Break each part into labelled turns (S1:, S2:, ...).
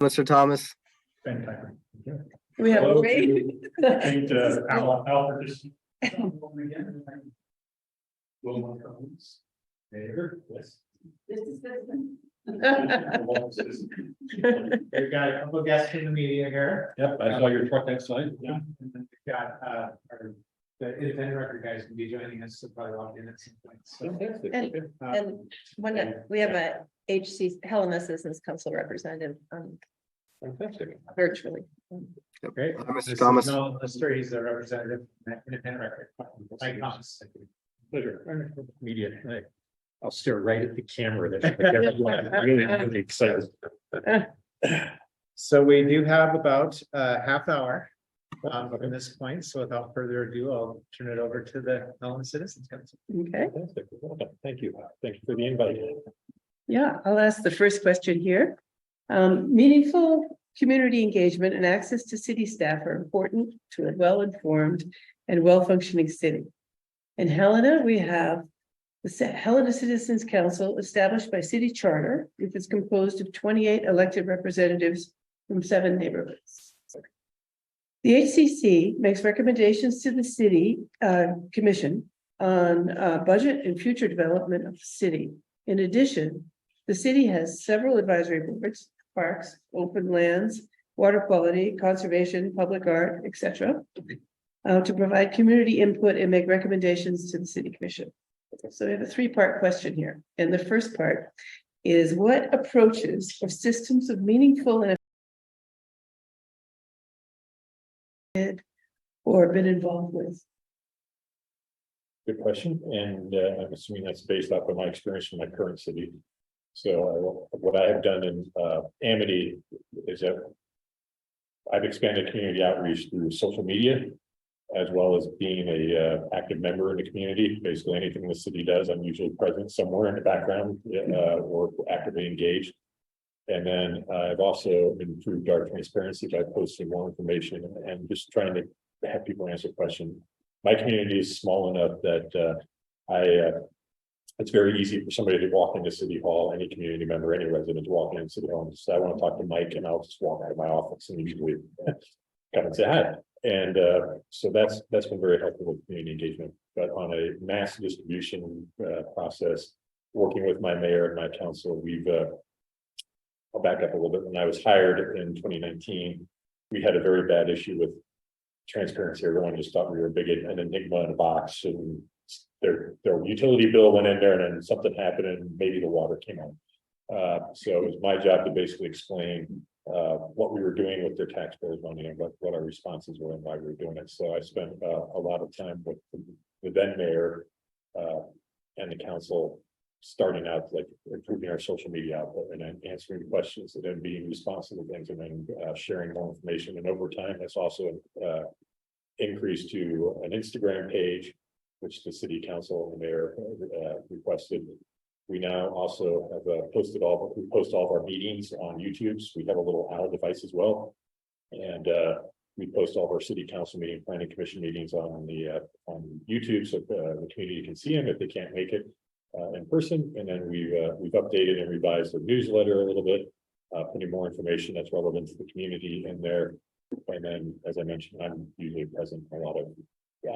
S1: Mr. Thomas.
S2: Ben Tucker.
S3: We have a
S2: Hello
S3: rain.
S2: And Al participate. There, yes. We've got a couple of guests in the media here.
S4: Yep, I saw your truck outside.
S2: Yeah, and then we've got the independent record guys will be joining us, so probably walk in at some point. So,
S3: And we have a Helena Citizens Council representative
S4: Fantastic.
S3: virtually.
S2: great.
S1: Mr.
S2: This is
S1: Thomas.
S2: Nolan Lister, he's the representative from independent record. Mike Thomas.
S4: Pleasure. Media. Hey, I'll stare right at the camera. That's really excited.
S2: So we do have about a half hour from this point. So without further ado, I'll turn it over to the Helena Citizens Council.
S3: Okay,
S4: Fantastic. Welcome. Thank you. Thank you for the invite.
S3: yeah, I'll ask the first question here. Meaningful community engagement and access to city staff are important to a well-informed and well-functioning city. In Helena, we have the Helena Citizens Council established by city charter, which is composed of 28 elected representatives from 7 neighborhoods. The HCC makes recommendations to the city commission on budget and future development of the city. In addition, the city has several advisory boards, parks, open lands, water quality, conservation, public art, etc., to provide community input and make recommendations to the city commission. So we have a 3-part question here. And the first part is, what approaches or systems of meaningful and or been involved with?
S4: Good question. And I'm assuming that's based off of my experience in my current city. So what I have done in Amity is that I've expanded community outreach through social media, as well as being a active member in the community. Basically anything the city does, I'm usually present somewhere in the background or actively engaged. And then I've also improved our transparency by posting more information and just trying to have people answer questions. My community is small enough that it's very easy for somebody to walk into City Hall, any community member, any resident to walk into City Hall and say, I want to talk to Mike, and I'll just walk out of my office and usually come and say hi. And so that's been very helpful with community engagement. But on a mass distribution process, working with my mayor and my council, we've I'll back up a little bit. When I was hired in 2019, we had a very bad issue with transparency. Everyone just thought we were a big an enigma in a box, and their utility bill went in there, and then something happened, and maybe the water came on. So it was my job to basically explain what we were doing with their taxpayers' money and what our responses were and why we were doing it. So I spent a lot of time with the then mayor and the council, starting out like improving our social media output and then answering questions and then being responsive to things and then sharing more information. And over time, that's also increased to an Instagram page, which the city council and the mayor requested. We now also have post all of our meetings on YouTube. So we have a little OWL device as well. And we post all of our city council meeting, planning commission meetings on YouTube, so the community can see them if they can't make it in person. And then we've updated and revised the newsletter a little bit, putting more information that's relevant to the community in there. And then, as I mentioned, I'm usually present in a lot of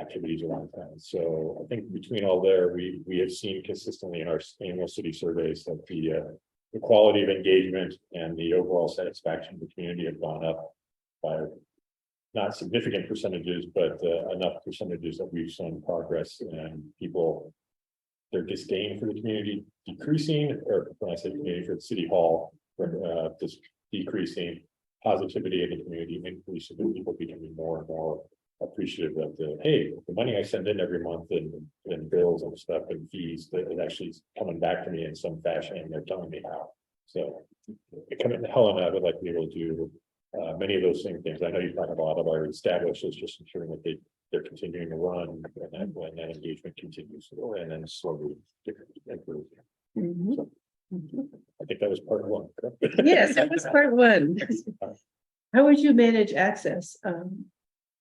S4: activities around town. So I think between all there, we have seen consistently in our annual city surveys that the quality of engagement and the overall satisfaction of the community have gone up by not significant percentages, but enough percentages that we've shown progress, and people, their disdain for the community decreasing, or when I say community, for the city hall, just decreasing, positivity in the community increasing, and people becoming more and more appreciative of the money I send in every month and bills and stuff and fees, that it actually is coming back to me in some fashion, and they're telling me how. So coming to Helena, I would like to be able to do many of those same things. I know you talk a lot of our established, it's just ensuring that they're continuing to run, and that when that engagement continues, and then slowly improve.
S3: Mhm.
S4: So, I think that was part one. Correct?
S3: Yes, that was part 1. How would you manage access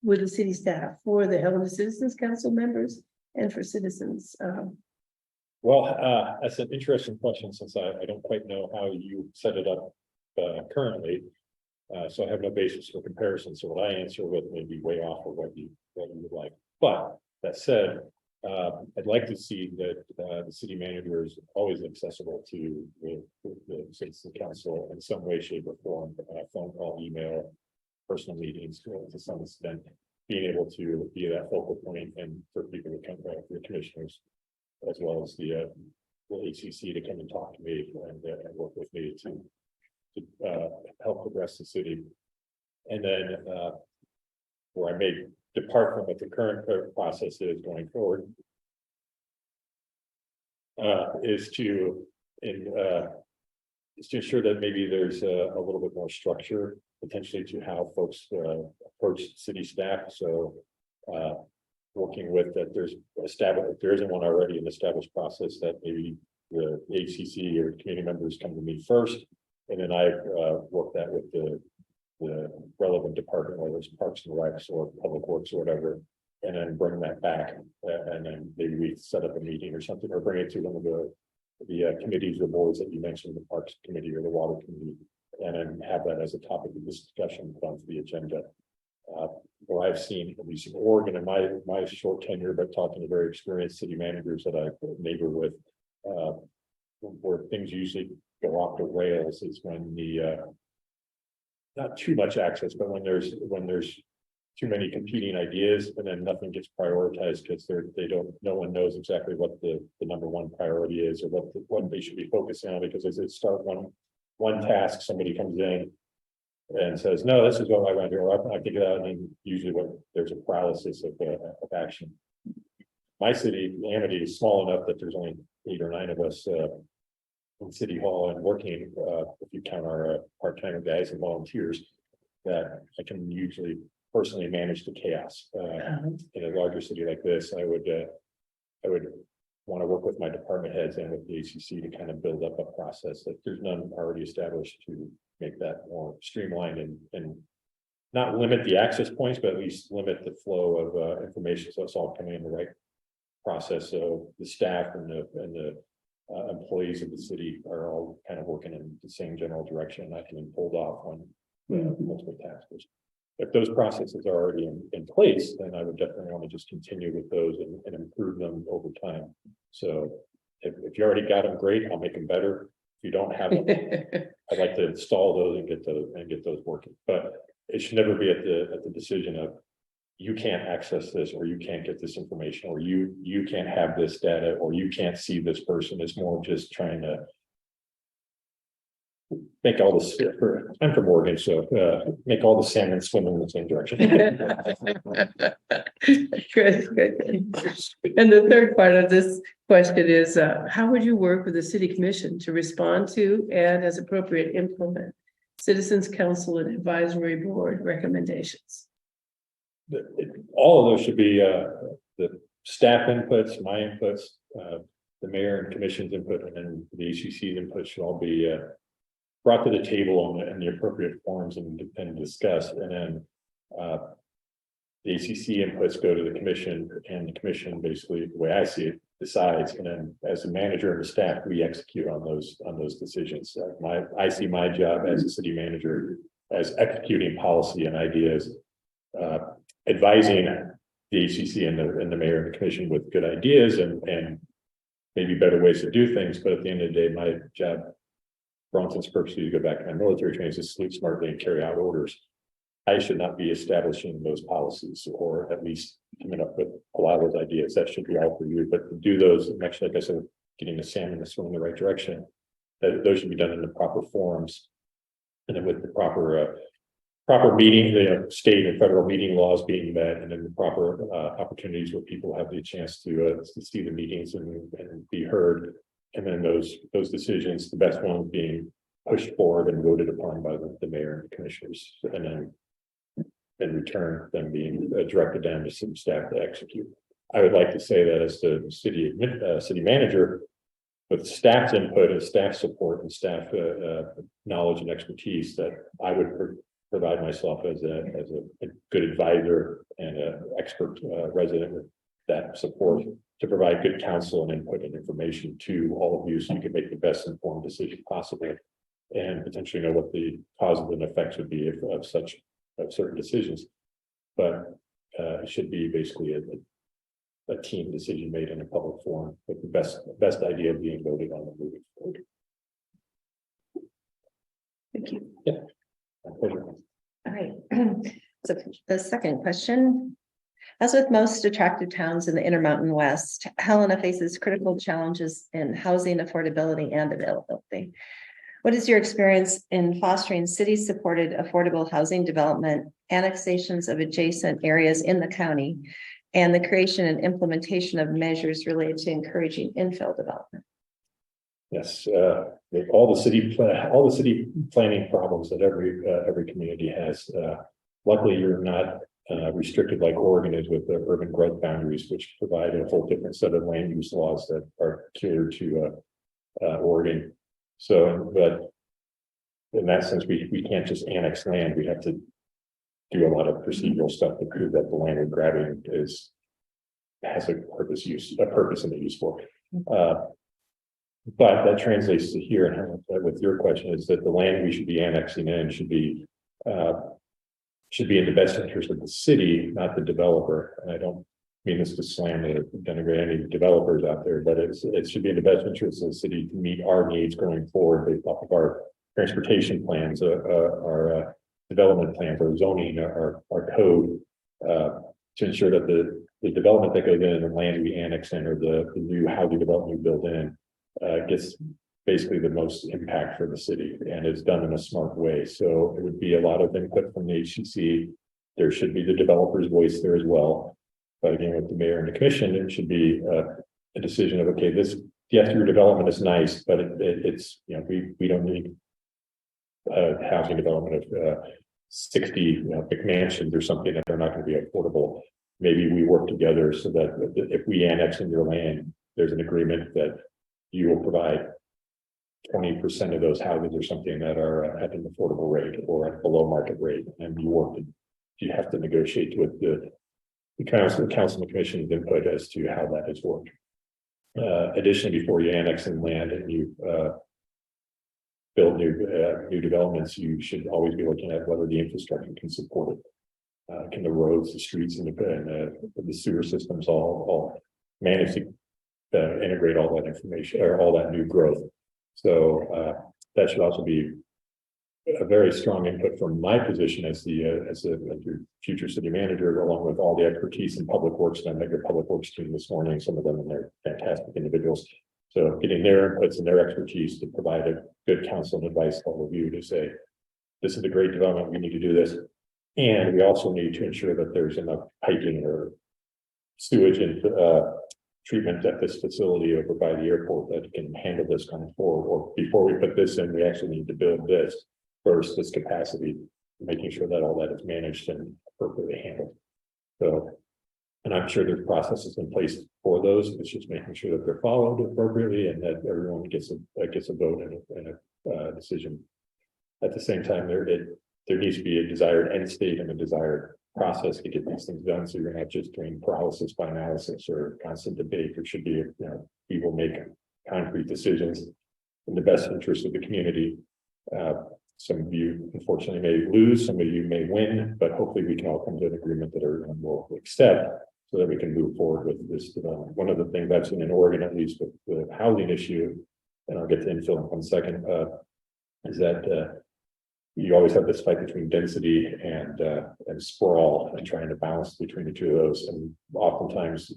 S3: with the city staff for the Helena Citizens Council members and for citizens?
S4: Well, that's an interesting question, since I don't quite know how you set it up currently. So I have no basis for comparison. So what I answer with may be way off of what you would like. But that said, I'd like to see that the city manager is always accessible to the citizen council in some way, shape, or form, phone call, email, personal meetings to some extent, being able to be that focal point and for people to come back, the commissioners, as well as the ACC to come and talk to me and work with me to help progress the city. And then where I may depart from what the current process is going forward is to ensure that maybe there's a little bit more structure potentially to how folks approach city staff. So working with that, there's established, if there isn't one already, an established process that maybe the ACC or community members come to me first, and then I work that with the relevant department, whether it's Parks and Recs or Public Works or whatever, and then bring that back, and then maybe we set up a meeting or something, or bring it to one of the committees or boards that you mentioned, the Parks Committee or the Water Committee, and then have that as a topic of discussion onto the agenda. Where I've seen, at least in Oregon, in my short tenure, but talking to very experienced city managers that I neighbor with, where things usually go off the rails is when the not too much access, but when there's too many competing ideas and then nothing gets prioritized because no one knows exactly what the number one priority is or what they should be focusing on, because as they start one task, somebody comes in and says, no, this is what I want to do, or I think that, and then usually there's a paralysis of action. My city, Amity, is small enough that there's only 8 or 9 of us in City Hall and working, if you count our part-time guys and volunteers, that I can usually personally manage the chaos. In a larger city like this, I would want to work with my department heads and with the ACC to kind of build up a process that there's none already established to make that more streamlined and not limit the access points, but at least limit the flow of information, so it's all coming in the right process. So the staff and the employees of the city are all kind of working in the same general direction. I can be pulled off on multiple tasks. If those processes are already in place, then I would definitely want to just continue with those and improve them over time. So if you already got them, great, I'll make them better. If you don't have them, I'd like to install those and get those working. But it should never be at the decision of you can't access this, or you can't get this information, or you can't have this data, or you can't see this person. It's more just trying to make all this. I'm from Oregon, so make all the salmon swim in the same direction.
S3: Good. And the third part of this question is, how would you work with the city commission to respond to and, as appropriate, implement citizens council and advisory board recommendations?
S4: All of those should be the staff inputs, my inputs, the mayor and commission's input, and then the ACC's input should all be brought to the table in the appropriate forms and discussed. And then the ACC inputs go to the commission, and the commission, basically, the way I see it, decides. And then as a manager and the staff, we execute on those decisions. I see my job as a city manager as executing policy and ideas, advising the ACC and the mayor and the commission with good ideas and maybe better ways to do things. But at the end of the day, my job, for all intents and purposes, to go back to my military training, is to sleep smartly and carry out orders. I should not be establishing those policies, or at least coming up with a lot of those ideas. That should be all for you. But to do those, actually, like I said, getting the salmon to swim in the right direction, those should be done in the proper forums, and then with the proper meeting, state and federal meeting laws being met, and then the proper opportunities where people have the chance to see the meetings and be heard. And then those decisions, the best ones being pushed forward and voted upon by the mayor and the commissioners, and then in return, them being directed down to city staff to execute. I would like to say that as the city manager, with staff's input and staff support and staff knowledge and expertise, that I would provide myself as a good advisor and an expert resident with that support to provide good counsel and input and information to all of you, so you can make the best informed decision possible. and potentially know what the causes and effects would be of certain decisions. But it should be basically a team decision made in a public forum with the best idea being voted on and moving forward.
S3: Thank you.
S4: My pleasure.
S1: All right. So the second question. As with most attractive towns in the Intermountain West, Helena faces critical challenges in housing affordability and availability. What is your experience in fostering city-supported affordable housing development, annexations of adjacent areas in the county, and the creation and implementation of measures related to encouraging infill development?
S4: Yes, all the city planning problems that every community has. Luckily, you're not restricted like Oregon is with the urban growth boundaries, which provide a whole different set of land use laws that are peculiar to Oregon. So, but in that sense, we can't just annex land. We have to do a lot of procedural stuff to prove that the land we're grabbing has a purpose and a use for. But that translates to here, and with your question is that the land we should be annexing in should be in the best interest of the city, not the developer. And I don't mean this to slam or denigrate any developers out there, but it should be in the best interest of the city to meet our needs going forward based off of our transportation plans, our development plans, our zoning, our code, to ensure that the development that goes in and the land we annex in or the new housing development we build in gets basically the most impact for the city and is done in a smart way. So it would be a lot of input from the HCC. There should be the developer's voice there as well. But again, with the mayor and the commission, it should be a decision of, okay, this, yes, your development is nice, but it's, you know, we don't need housing development of 60 McMansions or something that are not going to be affordable. Maybe we work together so that if we annex in your land, there's an agreement that you will provide 20% of those houses or something that are at an affordable rate or at below market rate, and you have to negotiate with the council and the commission's input as to how that is worked. Additionally, before you annex in land and you build new developments, you should always be looking at whether the infrastructure can support it. Can the roads, the streets, and the sewer systems all manage to integrate all that information or all that new growth? So that should also be a very strong input from my position as your future city manager, along with all the expertise in public works. And I met your public works team this morning, some of them, and they're fantastic individuals. So getting their inputs and their expertise to provide a good counsel and advice all of you to say, this is a great development, we need to do this. And we also need to ensure that there's enough piping or sewage and treatment at this facility over by the airport that can handle this going forward. Or before we put this in, we actually need to build this first, this capacity, making sure that all that is managed and appropriately handled. So, and I'm sure there's processes in place for those. It's just making sure that they're followed appropriately and that everyone gets a vote and a decision. At the same time, there needs to be a desired end state and a desired process to get these things done. So you're not just doing paralysis by analysis or constant debate. There should be, people make concrete decisions in the best interest of the community. Some of you unfortunately may lose, some of you may win, but hopefully we can all come to an agreement that everyone will accept so that we can move forward with this development. One of the things I've seen in Oregon, at least with the housing issue, and I'll get to infill in 1 second, is that you always have this fight between density and sprawl and trying to balance between the two of those. And oftentimes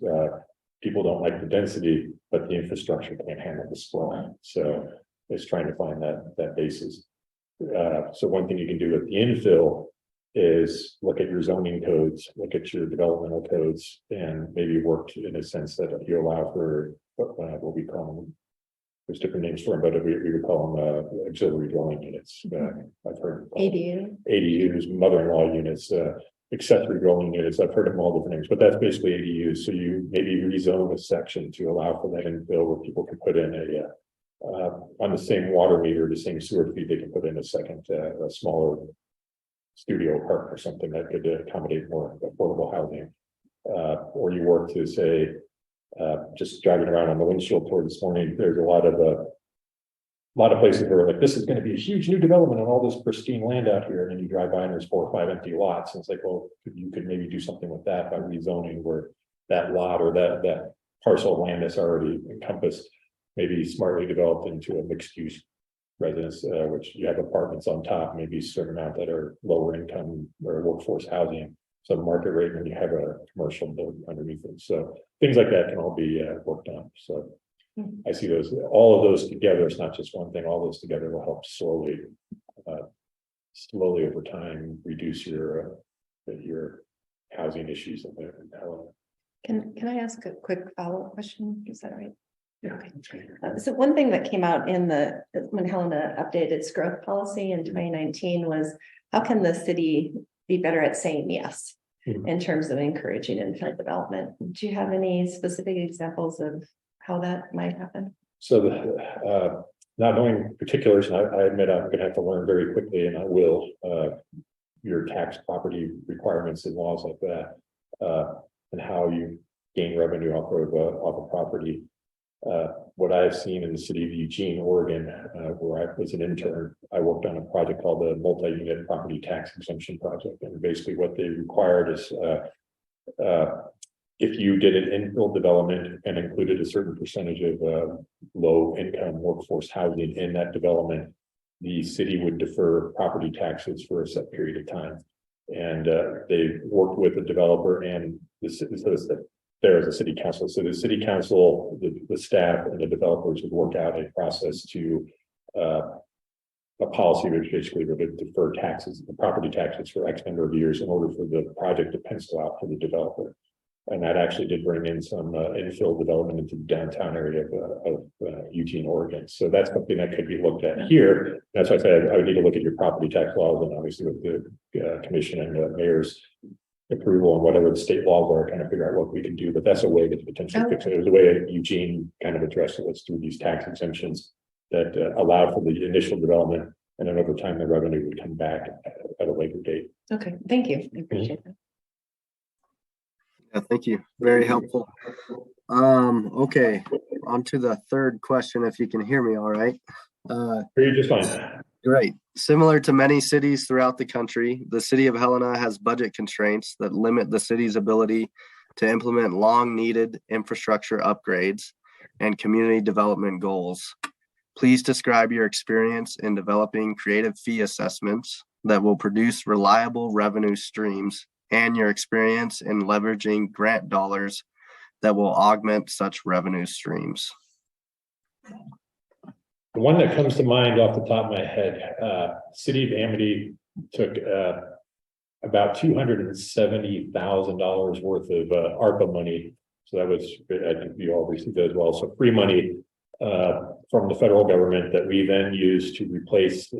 S4: people don't like the density, but the infrastructure can't handle the sprawl. So it's trying to find that basis. So one thing you can do with the infill is look at your zoning codes, look at your developmental codes, and maybe work in a sense that you allow for what we call them. There's different names for them, but we would call them auxiliary dwelling units. I've heard ADUs, mother-in-law units, accessory dwelling units. I've heard them all different names, but that's basically ADUs. So you maybe rezone a section to allow for that infill where people can put in on the same water meter, the same sewer feed, they can put in a second, a smaller studio apartment or something that could accommodate more affordable housing. Or you work to say, just driving around on the windshield tour this morning, there's a lot of lot of places where like, this is gonna be a huge new development and all this pristine land out here, and then you drive by and there's 4 or 5 empty lots, and it's like, well, you could maybe do something with that by rezoning where that lot or that parcel of land that's already encompassed, maybe smartly developed into a mixed use residence, which you have apartments on top, maybe a certain amount that are lower income or workforce housing, some market rate, and you have a commercial building underneath it. So things like that can all be worked on. So I see those, all of those together. It's not just one thing. All those together will help slowly over time reduce your housing issues in Helena.
S1: Can I ask a quick follow-up question? Is that all right?
S4: Yeah.
S1: Okay. So one thing that came out when Helena updated its growth policy in 2019 was, how can the city be better at saying yes in terms of encouraging infill development? Do you have any specific examples of how that might happen?
S4: So not knowing particulars, and I admit I'm going to have to learn very quickly, and I will, your tax property requirements and laws like that, and how you gain revenue off of property. What I've seen in the city of Eugene, Oregon, where I was an intern, I worked on a project called the multi-unit property tax exemption project. And basically what they required is if you did an infill development and included a certain percentage of low income workforce housing in that development, the city would defer property taxes for a set period of time. And they worked with the developer and there is a city council. So the city council, the staff and the developers would work out a process to a policy which basically would defer taxes, the property taxes for X number of years in order for the project to pencil out for the developer. And that actually did bring in some infill development into the downtown area of Eugene, Oregon. So that's something that could be looked at here. That's why I said I would need to look at your property tax laws, and obviously with the commission and the mayor's approval and whatever the state laws are, kind of figure out what we can do. But that's a way to potentially fix it. It was a way that Eugene kind of addressed it was through these tax exemptions that allowed for the initial development, and then over time the revenue would come back at a later date.
S1: Okay, thank you. I appreciate that.
S5: Yeah, thank you. Very helpful. Okay, on to the third question, if you can hear me all right.
S4: Are you just fine?
S5: Great. Similar to many cities throughout the country, the city of Helena has budget constraints that limit the city's ability to implement long-needed infrastructure upgrades and community development goals. Please describe your experience in developing creative fee assessments that will produce reliable revenue streams and your experience in leveraging grant dollars that will augment such revenue streams.
S4: The one that comes to mind off the top of my head, City of Amity took about $270,000 worth of ARPA money. So that was, I think you all received that as well. So free money from the federal government that we then used to replace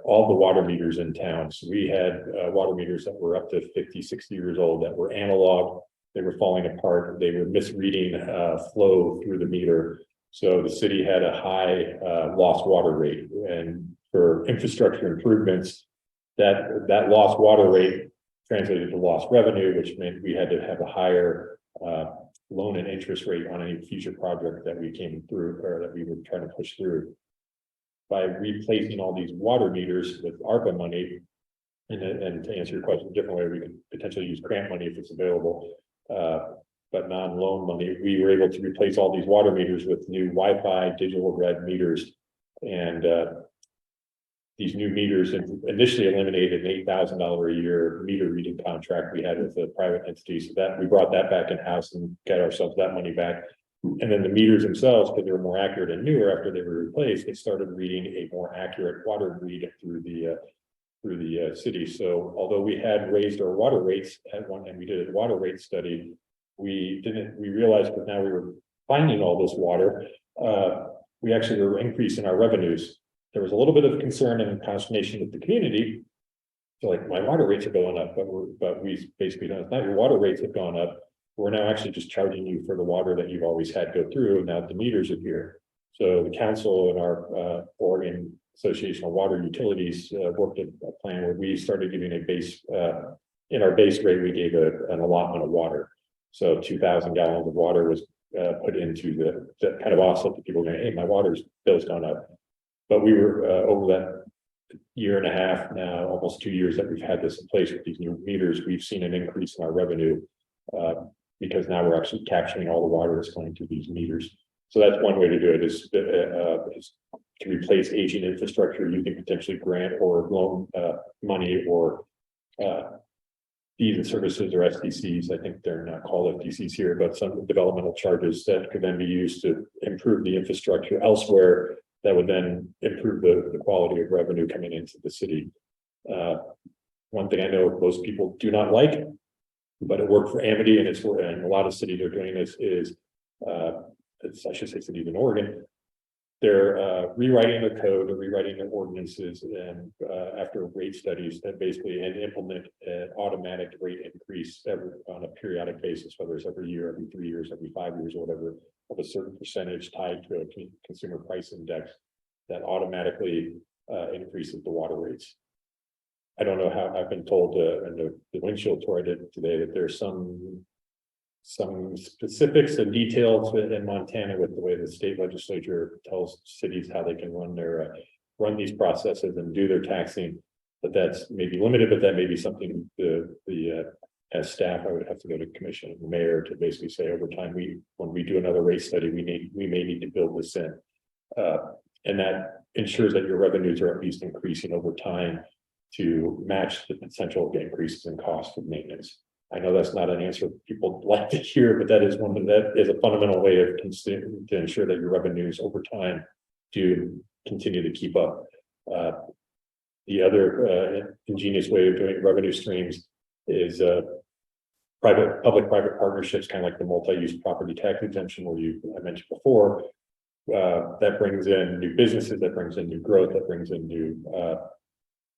S4: all the water meters in town. So we had water meters that were up to 50, 60 years old that were analog. They were falling apart. They were misreading flow through the meter. So the city had a high lost water rate, and for infrastructure improvements, that lost water rate translated to lost revenue, which meant we had to have a higher loan and interest rate on any future project that we came through or that we were trying to push through. By replacing all these water meters with ARPA money, and to answer your question a different way, we could potentially use grant money if it's available. But non-loan money, we were able to replace all these water meters with new Wi-Fi digital red meters. And these new meters initially eliminated an $8,000 a year meter reading contract we had with a private entity. So that we brought that back in-house and got ourselves that money back. And then the meters themselves, because they were more accurate and newer after they were replaced, they started reading a more accurate water read through the city. So although we had raised our water rates at one, and we did a water rate study, we realized that now we were finding all this water, we actually were increasing our revenues. There was a little bit of concern and consternation with the community. So like, my water rates are going up, but we basically don't, it's not your water rates have gone up. We're now actually just charging you for the water that you've always had go through. Now the meters are here. So the council and our Oregon Association of Water Utilities worked a plan where we started giving a base, in our base rate, we gave an allotment of water. So 2,000 gallons of water was put into the kind of offset that people are going, hey, my water's bill's gone up. But we were over that year and a half now, almost 2 years that we've had this in place with these new meters, we've seen an increase in our revenue because now we're actually capturing all the water that's going through these meters. So that's one way to do it is to replace aging infrastructure using potentially grant or loan money or fees and services or SDCs. I think they're not called FDCs here, but some developmental charges that could then be used to improve the infrastructure elsewhere that would then improve the quality of revenue coming into the city. One thing I know most people do not like, but it worked for Amity and and a lot of cities are doing this is, I should say cities in Oregon, they're rewriting their code or rewriting their ordinances and after rate studies that basically and implement an automatic rate increase on a periodic basis, whether it's every year, every 3 years, every 5 years, or whatever, of a certain percentage tied to a consumer price index that automatically increases the water rates. I don't know how I've been told in the windshield tour I did today that there's some specifics and details in Montana with the way the state legislature tells cities how they can run these processes and do their taxing. But that's maybe limited, but that may be something as staff, I would have to go to commission and the mayor to basically say over time, when we do another rate study, we may need to build this in. And that ensures that your revenues are at least increasing over time to match the potential increases in cost of maintenance. I know that's not an answer people like to hear, but that is a fundamental way to ensure that your revenues over time do continue to keep up. The other ingenious way of doing revenue streams is public-private partnerships, kind of like the multi-use property tax exemption, where I mentioned before. That brings in new businesses, that brings in new growth, that brings in new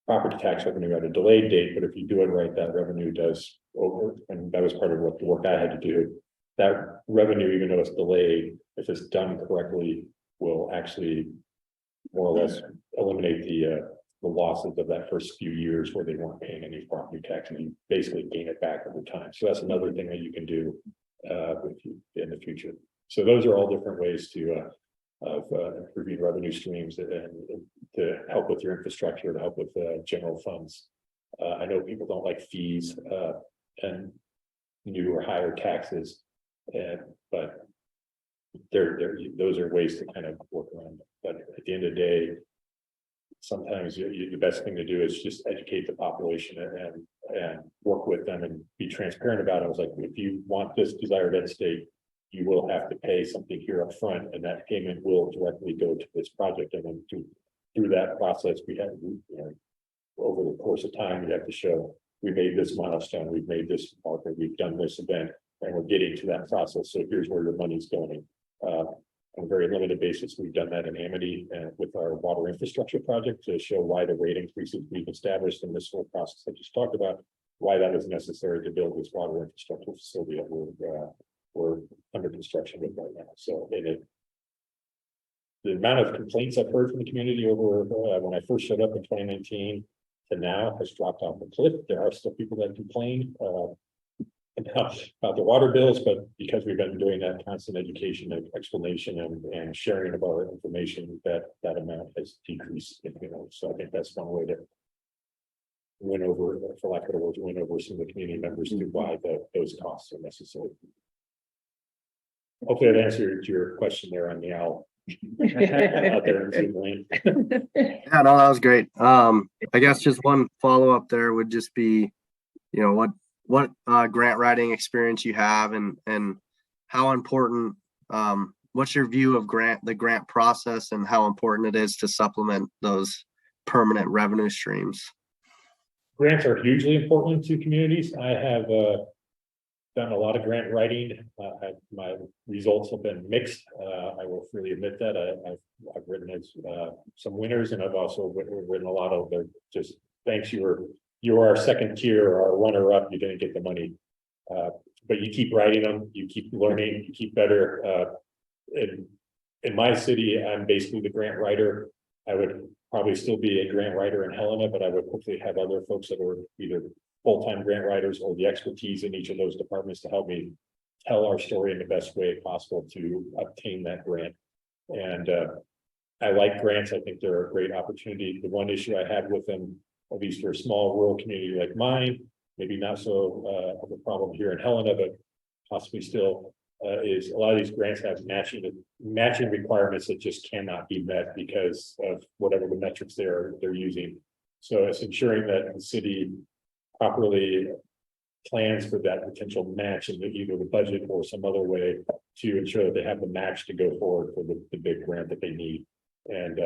S4: property tax revenue at a delayed date. But if you do it right, that revenue does over, and that was part of what the work I had to do. That revenue, even though it's delayed, if it's done correctly, will actually more or less eliminate the losses of that first few years where they weren't paying any property tax, and you basically gain it back over time. So that's another thing that you can do in the future. So those are all different ways to improving revenue streams and to help with your infrastructure, to help with general funds. I know people don't like fees and new or higher taxes, but those are ways to kind of work around it. But at the end of the day, sometimes the best thing to do is just educate the population and work with them and be transparent about it. I was like, if you want this desired end state, you will have to pay something here up front, and that payment will directly go to this project. And then through that process, we have, over the course of time, we have to show we made this milestone, we've made this marker, we've done this event, and we're getting to that process. So here's where your money's going. On a very limited basis, we've done that in Amity and with our water infrastructure project to show why the rate increases we've established in this whole process I just talked about, why that is necessary to build this water infrastructure facility that we're under construction with right now. So the amount of complaints I've heard from the community over when I first showed up in 2019 to now has dropped off a cliff. There are still people that complain about the water bills, but because we've been doing that constant education and explanation and sharing of our information, that amount has decreased. So I think that's one way to win over, for lack of better words, win over some of the community members to why those costs are necessary. Hopefully that answered your question there on the owl out there in Zoom lane.
S5: Yeah, no, that was great. I guess just one follow-up there would just be, what grant writing experience you have and how important, what's your view of the grant process and how important it is to supplement those permanent revenue streams?
S4: Grants are hugely important to communities. I have done a lot of grant writing. My results have been mixed. I will freely admit that. I've written some winners, and I've also written a lot of just thanks. You were our second tier or our runner up. You didn't get the money, but you keep writing them. You keep learning. You keep better. In my city, I'm basically the grant writer. I would probably still be a grant writer in Helena, but I would hopefully have other folks that are either full-time grant writers or the expertise in each of those departments to help me tell our story in the best way possible to obtain that grant. And I like grants. I think they're a great opportunity. The one issue I had with them, at least for a small rural community like mine, maybe not so of a problem here in Helena, but possibly still, is a lot of these grants have matching requirements that just cannot be met because of whatever the metrics they're using. So it's ensuring that the city properly plans for that potential match in either the budget or some other way to ensure that they have the match to go forward for the big grant that they need. And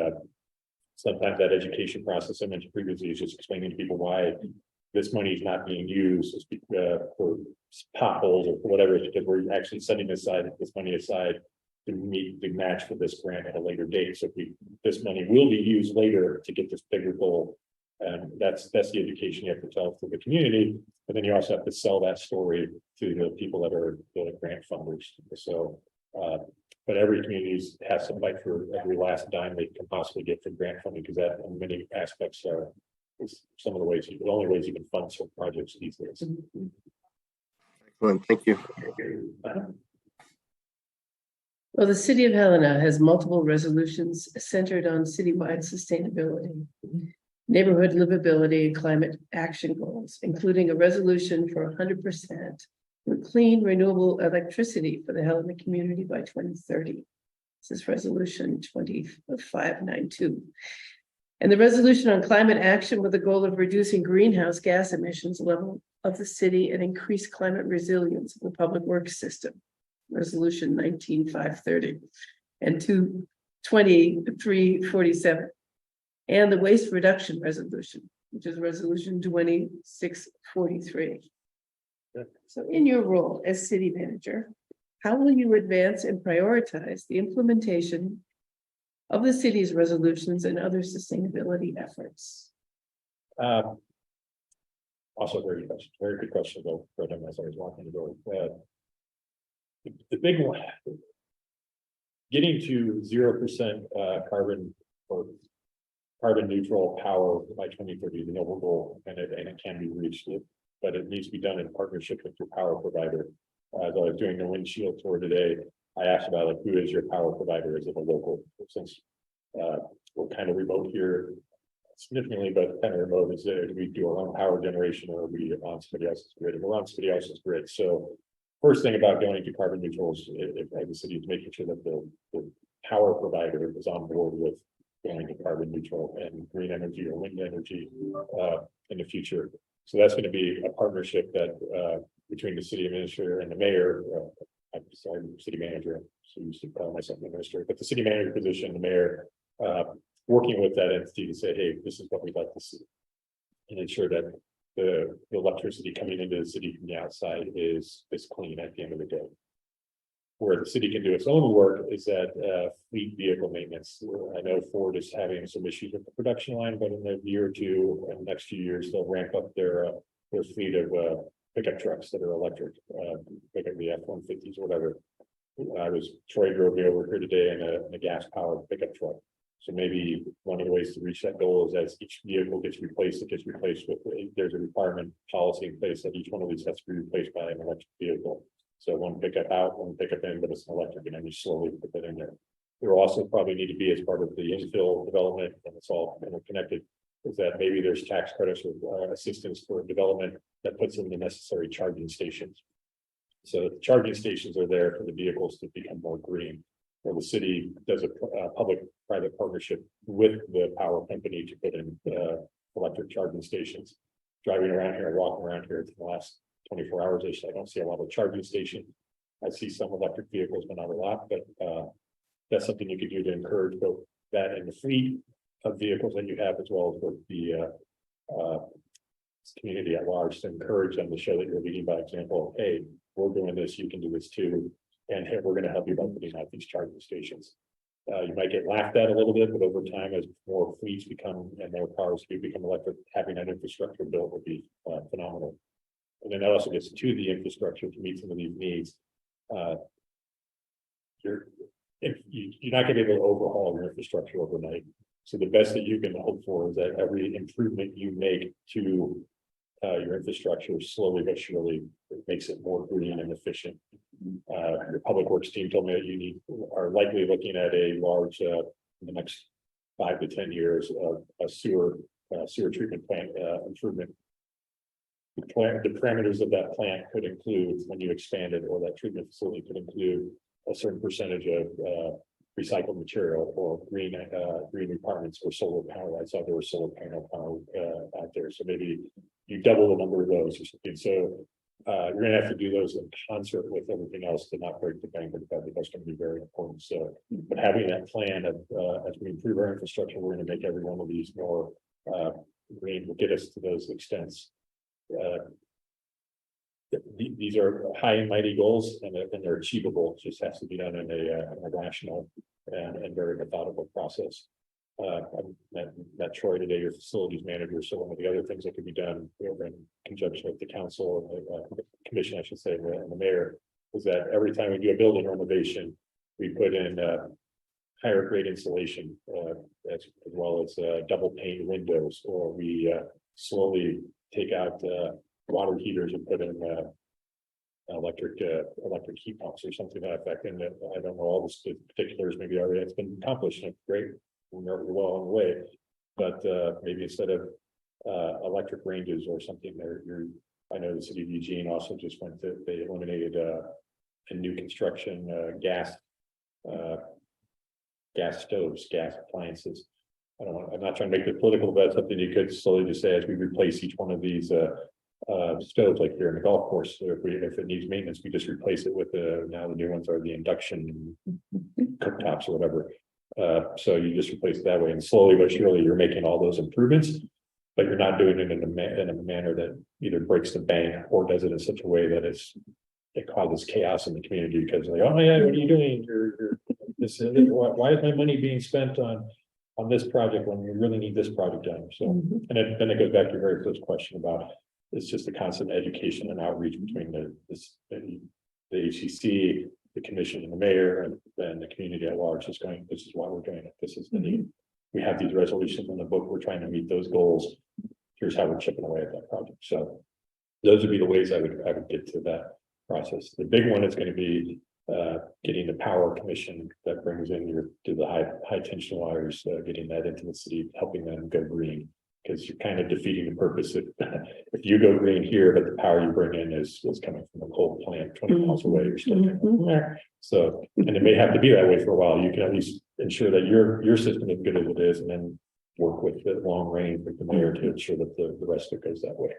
S4: sometimes that education process I mentioned previously is just explaining to people why this money is not being used for potholes or for whatever, because we're actually setting this money aside to meet the match for this grant at a later date. So this money will be used later to get this bigger goal. And that's the education you have to tell to the community, but then you also have to sell that story to the people that are the grant funders. So, but every community has to fight for every last dime they can possibly get for grant funding, because that in many aspects is some of the only ways you can fund certain projects these days.
S5: Excellent, thank you.
S3: Well, the city of Helena has multiple resolutions centered on citywide sustainability, neighborhood livability, and climate action goals, including a resolution for 100% clean renewable electricity for the Helena community by 2030. This is resolution 2592. And the resolution on climate action with the goal of reducing greenhouse gas emissions level of the city and increase climate resilience of the public works system, resolution 19530 and 2347. And the waste reduction resolution, which is resolution 2643. So in your role as city manager, how will you advance and prioritize the implementation of the city's resolutions and other sustainability efforts?
S4: Also very good question though, for them as I was walking the door. The big one, getting to 0% carbon or carbon neutral power by 2030 is a noble goal, and it can be reached, but it needs to be done in partnership with your power provider. As I was doing the windshield tour today, I asked about like, who is your power provider? Is it a local? Since we're kind of remote here significantly, but kind of remote, is do we do our own power generation, or are we on somebody else's grid? And we're on somebody else's grid. So first thing about going to carbon neutral is the city is making sure that the power provider is on board with going to carbon neutral and green energy or wind energy in the future. So that's going to be a partnership that between the city administrator and the mayor. I'm sorry, city manager. So used to call myself administrator, but the city manager position, the mayor, working with that entity to say, hey, this is what we'd like to see, and ensure that the electricity coming into the city from the outside is clean at the end of the day. Where the city can do its own work is at fleet vehicle maintenance. I know Ford is having some issues with the production line, but in a year or two, and next few years, they'll ramp up their fleet of pickup trucks that are electric, pickup the F-150s, whatever. Troy drove me over here today in a gas-powered pickup truck. So maybe one of the ways to reach that goal is as each vehicle gets replaced, it gets replaced with, there's a requirement policy in place that each one of these has to be replaced by an electric vehicle. So one pickup out, one pickup in, but it's an electric, and then you slowly put that in there. There will also probably need to be, as part of the infill development, and it's all interconnected, is that maybe there's tax credits or assistance for development that puts in the necessary charging stations. So the charging stations are there for the vehicles to become more green. Where the city does a public-private partnership with the power company to put in electric charging stations. Driving around here, walking around here for the last 24 hours, I don't see a lot of charging stations. I see some electric vehicles, but not a lot. But that's something you could do to encourage both that and the fleet of vehicles that you have, as well as with the community at large, to encourage them to show that you're leading by example. Hey, we're doing this, you can do this too. And hey, we're going to help you by putting out these charging stations. You might get laughed at a little bit, but over time, as more fleets become and more cars do become electric, having that infrastructure built would be phenomenal. And then that also gets to the infrastructure to meet some of these needs. You're not going to be able to overhaul your infrastructure overnight. So the best that you can hope for is that every improvement you make to your infrastructure slowly but surely makes it more green and efficient. Your public works team told me that you are likely looking at a large in the next 5 to 10 years of a sewer treatment plant improvement. The parameters of that plant could include, when you expand it, or that treatment facility could include a certain percentage of recycled material or green requirements for solar power. I saw there was solar panel power out there, so maybe you double the number of those or something. So you're gonna have to do those in concert with everything else to not break the bank, but that's gonna be very important. So, but having that plan of as we improve our infrastructure, we're gonna make every one of these more green, will get us to those extents. These are high and mighty goals, and they're achievable. It just has to be done in a rational and very methodical process. I met Troy today, your facilities manager. So one of the other things that could be done in conjunction with the council, the commission, I should say, and the mayor, is that every time we do a building renovation, we put in higher grade insulation, as well as double pane windows, or we slowly take out water heaters and put in electric heat pumps or something like that. And I don't know all the particulars, maybe already it's been accomplished, and great, we're well on the way. But maybe instead of electric ranges or something, I know the city of Eugene also just they eliminated a new construction gas stoves, gas appliances. I'm not trying to make it political, but that's something you could slowly just say as we replace each one of these stoves, like here in the golf course. So if it needs maintenance, we just replace it with now the new ones are the induction cooktops or whatever. So you just replace it that way, and slowly but surely you're making all those improvements, but you're not doing it in a manner that either breaks the bank or does it in such a way that it causes chaos in the community, because they're like, oh yeah, what are you doing? Why is my money being spent on this project when we really need this project done? So, and then it goes back to your very first question about, it's just a constant education and outreach between the HCC, the commission, and the mayor, and the community at large. This is why we're doing it. This is the need. We have these resolutions in the book. We're trying to meet those goals. Here's how we're chipping away at that project. So those would be the ways I would get to that process. The big one is going to be getting the power commission that brings in the high tension wires, getting that into the city, helping them go green, because you're kind of defeating the purpose if you go green here, but the power you bring in is coming from a coal plant 20 miles away. You're still from there. So, and it may have to be that way for a while. You can at least ensure that your system is good as it is, and then work with the long range with the mayor to ensure that the rest of it goes that way.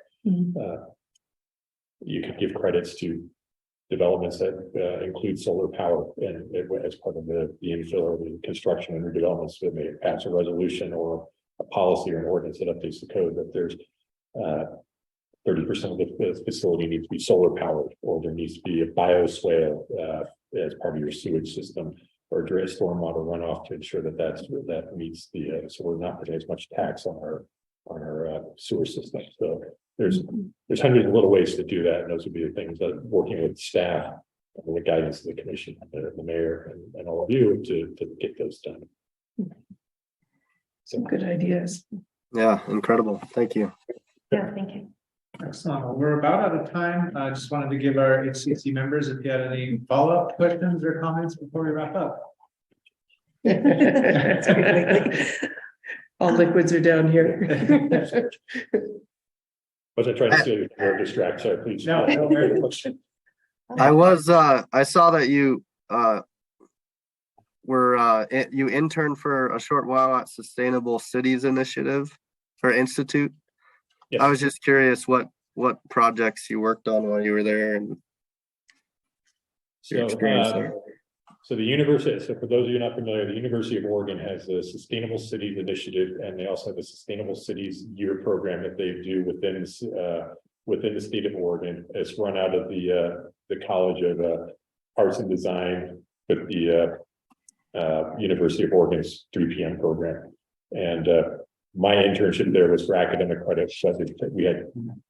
S4: You could give credits to developments that include solar power, and as part of the infill or the construction and redevelopments, that may pass a resolution or a policy or an ordinance that updates the code that there's 30% of the facility needs to be solar powered, or there needs to be a bioswale as part of your sewage system, or stormwater runoff to ensure that meets the so we're not putting as much tax on our sewer system. So there's hundreds of little ways to do that, and those would be the things that, working with staff and the guidance of the commission, the mayor, and all of you to get those done.
S3: Some good ideas.
S5: Yeah, incredible. Thank you.
S1: Yeah, thank you.
S2: Excellent. Well, we're about out of time. I just wanted to give our HCC members, if you had any follow-up questions or comments before we wrap up.
S3: That's good. All liquids are down here.
S4: Was I trying to say or distract? Sorry, please.
S2: No, very good question.
S5: I saw that you you interned for a short while at Sustainable Cities Initiative or Institute.
S4: Yes.
S5: I was just curious what projects you worked on while you were there and your experience there.
S4: So the university, so for those of you not familiar, the University of Oregon has the Sustainable Cities Initiative, and they also have a Sustainable Cities Year program that they do within the state of Oregon. It's run out of the College of Arts and Design with the University of Oregon's 3PM program. And my internship there was for academic credit. So we had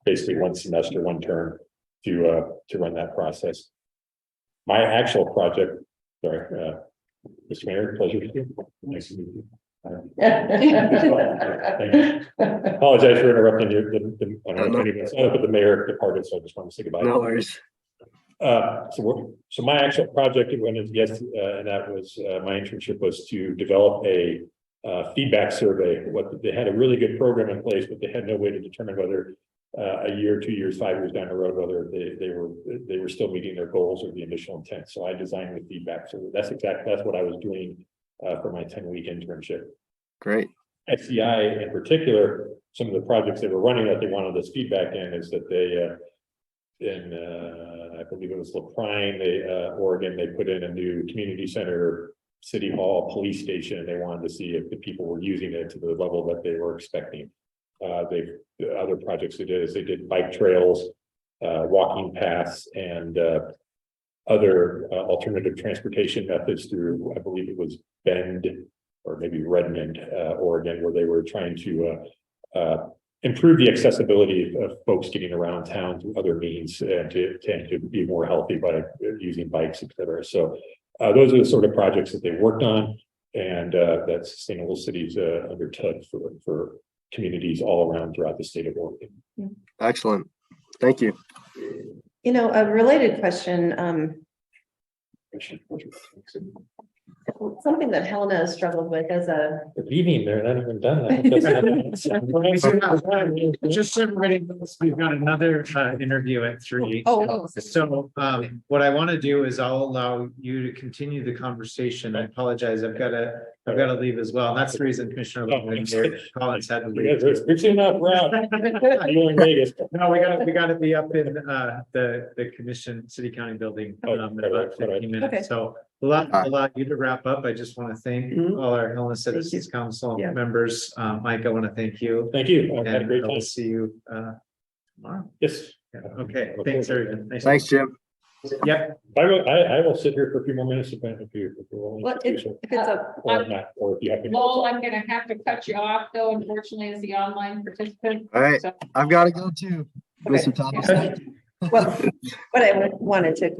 S4: basically one semester, one term to run that process. My actual project, sorry, Mr. Mayor, pleasure to you. Nice to meet you. Thank you. Apologize for interrupting you. I don't know if anyone, but the mayor departed, so I just want to say goodbye.
S5: No worries.
S4: So my actual project went into yes, and that was my internship was to develop a feedback survey. What they had a really good program in place, but they had no way to determine whether a year, 2 years, 5 years down the road, whether they were still meeting their goals or the initial intent. So I designed the feedback survey. That's what I was doing for my 10-week internship.
S5: Great.
S4: SCI in particular, some of the projects they were running that they wanted this feedback in is that they I believe it was LaPrine, Oregon, they put in a new community center, city hall, police station, and they wanted to see if the people were using it to the level that they were expecting. The other projects they did is they did bike trails, walking paths, and other alternative transportation methods through, I believe it was Bend or maybe Redmond, Oregon, where they were trying to improve the accessibility of folks getting around town through other means and to be more healthy by using bikes, et cetera. So those are the sort of projects that they worked on and that Sustainable Cities undertook for communities all around throughout the state of Oregon.
S5: Excellent. Thank you.
S1: You know, a related question, something that Helena has struggled with as a,
S4: They're leaving, they're not even done.
S2: Just so everybody knows, we've got another interview at 3. So what I want to do is I'll allow you to continue the conversation. I apologize. I've got to leave as well. That's the reason Commissioner Collins had to leave.
S4: You're too enough, Rob. You're in Vegas.
S2: No, we gotta be up in the commission, city county building in about 15 minutes. So allow you to wrap up. I just want to thank all our Helena Citizens Council
S3: Yeah.
S2: members. Mike, I want to thank you.
S4: Thank you. I had a great
S2: And
S4: time.
S2: I'll see you tomorrow.
S4: Yes.
S2: Okay, thanks, everyone. Nice-
S5: Thanks, Jim.
S2: Yep.
S4: I will sit here for a few more minutes if you're willing
S1: what,
S4: to do
S1: if
S4: so.
S1: it's a,
S4: Or not, or if you have to.
S6: Lowell, I'm gonna have to cut you off though, unfortunately, as the online participant.
S5: All right.
S6: So-
S5: I've got to go too, Mr. Thomas.
S1: well, what I wanted to